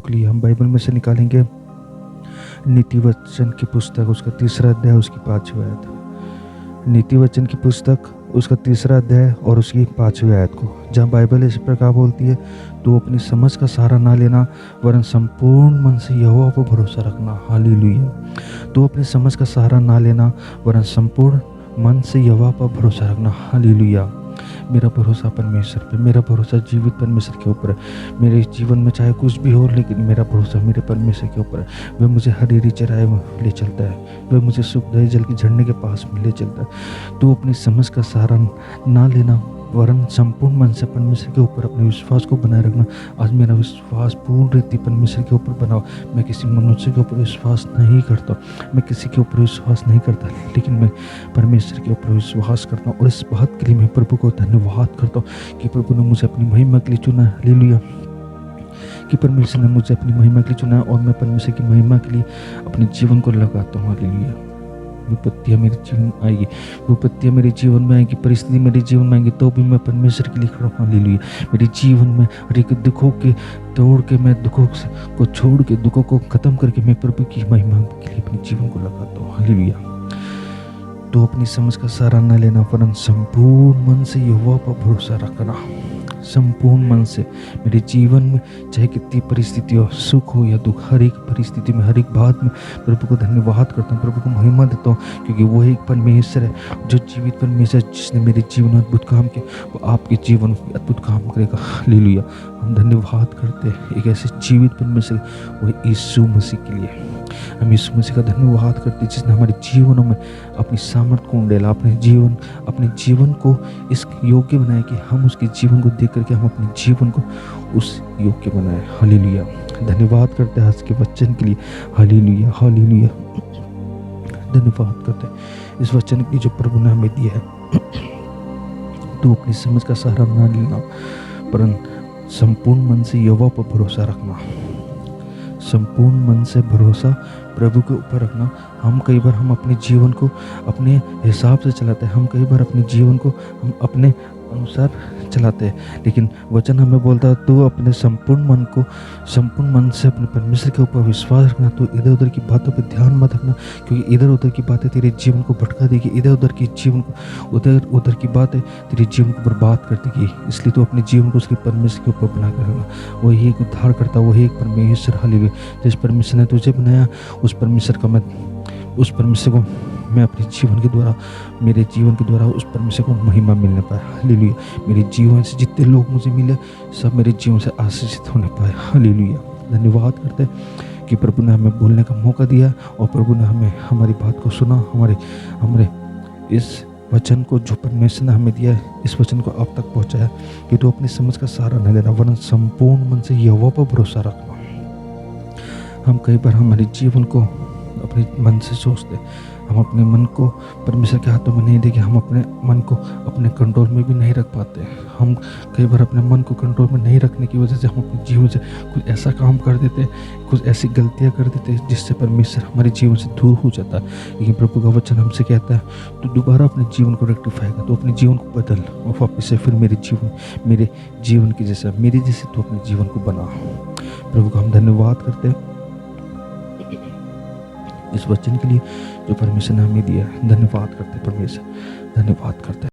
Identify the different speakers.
Speaker 1: के लिए हम बाइबल में से निकालेंगे नीति वचन की पुस्तक, उसका 3रा अध्याय, उसकी 5वीं आयत। नीति वचन की पुस्तक, उसका 3रा अध्याय और उसकी 5वीं आयत को, जहाँ बाइबल इस प्रकार बोलती है, तो अपनी समझ का सहारा ना लेना वरन संपूर्ण मन से यहोवा पर भरोसा रखना। हालेलुया। तो अपनी समझ का सहारा ना लेना वरन संपूर्ण मन से यहोवा पर भरोसा रखना। हालेलुया। मेरा भरोसा परमेश्वर पे, मेरा भरोसा जीवित परमेश्वर के ऊपर है। मेरे जीवन में चाहे कुछ भी हो, लेकिन मेरा भरोसा मेरे परमेश्वर के ऊपर है। वह मुझे हरी चराए में ले चलता है, वह मुझे सुखदायी जल के झरने के पास में ले चलता है। तो अपनी समझ का सहारा ना लेना वरन संपूर्ण मन से परमेश्वर के ऊपर अपने विश्वास को बनाए रखना। आज मेरा विश्वास पूर्ण रीति परमेश्वर के ऊपर बनाओ। मैं किसी मनुष्य के ऊपर विश्वास नहीं करता, मैं किसी के ऊपर विश्वास नहीं करता, लेकिन मैं परमेश्वर के ऊपर विश्वास करता हूँ। और इस बात के लिए मैं प्रभु को धन्यवाद करता हूँ कि प्रभु ने मुझे अपनी महिमा के लिए चुना। हालेलुया। कि परमेश्वर ने मुझे अपनी महिमा के लिए चुना और मैं परमेश्वर की महिमा के लिए अपने जीवन को लगाता हूँ। हालेलुया। विपत्तियाँ मेरे जीवन में आएगी, विपत्तियाँ मेरे जीवन में आएगी, परिस्थिति मेरे जीवन में आएंगी, तो भी मैं परमेश्वर के लिए खड़ा हूँ। हालेलुया। मेरे जीवन में हर एक दुखों के तोड़ के, मैं दुखों को छोड़ के, दुखों को खत्म करके मैं प्रभु की महिमा के लिए अपने जीवन को लगाता हूँ। हालेलुया। तो अपनी समझ का सहारा न लेना वरन संपूर्ण मन से यहोवा पर भरोसा रखना। संपूर्ण मन से मेरे जीवन में चाहे कितनी परिस्थिति हो, सुख हो या दुख, हर एक परिस्थिति में, हर एक बात में प्रभु को धन्यवाद करता हूँ, प्रभु को महिमा देता हूँ, क्योंकि वो एक परमेश्वर है जो जीवित परमेश्वर, जिसने मेरे जीवन में अद्भुत काम किया, वो आपके जीवन में अद्भुत काम करेगा। हालेलुया। हम धन्यवाद करते हैं एक ऐसे जीवित परमेश्वर, वो यीशु मसीह के लिए। हम यीशु मसीह का धन्यवाद करते हैं जिसने हमारे जीवनों में अपनी सामर्थ्य को डाला, अपने जीवन को इस योग्य बनाया कि हम उसके जीवन को देख करके हम अपने जीवन को उस योग्य बनाए। हालेलुया। धन्यवाद करते हैं आज के वचन के लिए। हालेलुया। हालेलुया। धन्यवाद करते हैं इस वचन के लिए जो प्रभु ने हमें दिया है। तो अपनी समझ का सहारा न लेना परंतु संपूर्ण मन से यहोवा पर भरोसा रखना। संपूर्ण मन से भरोसा प्रभु के ऊपर रखना। हम कई बार अपने जीवन को अपने हिसाब से चलाते हैं, हम कई बार अपने जीवन को हम अपने अनुसार चलाते हैं, लेकिन वचन हमें बोलता है तो अपने संपूर्ण मन से अपने परमेश्वर के ऊपर विश्वास रखना। तो इधर उधर की बातों पे ध्यान मत रखना, क्योंकि इधर उधर की बातें तेरे जीवन को भटका देगी, इधर उधर की बातें तेरे जीवन को बर्बाद कर देगी। इसलिए तो अपने जीवन को उसके परमेश्वर के ऊपर बना कर रखना। वही एक उद्धार करता, वही एक परमेश्वर। हालेलुया। जिस परमेश्वर ने तुझे बनाया, उस परमेश्वर को मैं अपने जीवन के द्वारा, मेरे जीवन के द्वारा उस परमेश्वर को महिमा मिलने पाए। हालेलुया। मेरे जीवन से जितने लोग मुझे मिले, सब मेरे जीवन से आशीषित होने पाए। हालेलुया। धन्यवाद करते हैं कि प्रभु ने हमें बोलने का मौका दिया और प्रभु ने हमें हमारी बात को सुना। हमारे इस वचन को जो परमेश्वर ने हमें दिया है, इस वचन को आप तक पहुँचाया कि तो अपनी समझ का सहारा न लेना वरन संपूर्ण मन से यहोवा पर भरोसा रखना। हम कई बार हमारे जीवन को अपने मन से सोचते, हम अपने मन को परमेश्वर के हाथों में नहीं देके, हम अपने मन को अपने कंट्रोल में भी नहीं रख पाते। हम कई बार अपने मन को कंट्रोल में नहीं रखने की वजह से हम अपने जीवन से कुछ ऐसा काम कर देते, कुछ ऐसी गलतियां कर देते जिससे परमेश्वर हमारे जीवन से दूर हो जाता है। लेकिन प्रभु का वचन हमसे कहता है तो दोबारा अपने जीवन को रेक्टिफाई कर, तो अपने जीवन को बदल और वापस से फिर मेरे जीवन की जैसा मेरे जैसे तो अपने जीवन को बना। प्रभु का हम धन्यवाद करते हैं इस वचन के लिए जो परमेश्वर ने हमें दिया है। धन्यवाद करते परमेश्वर, धन्यवाद करते।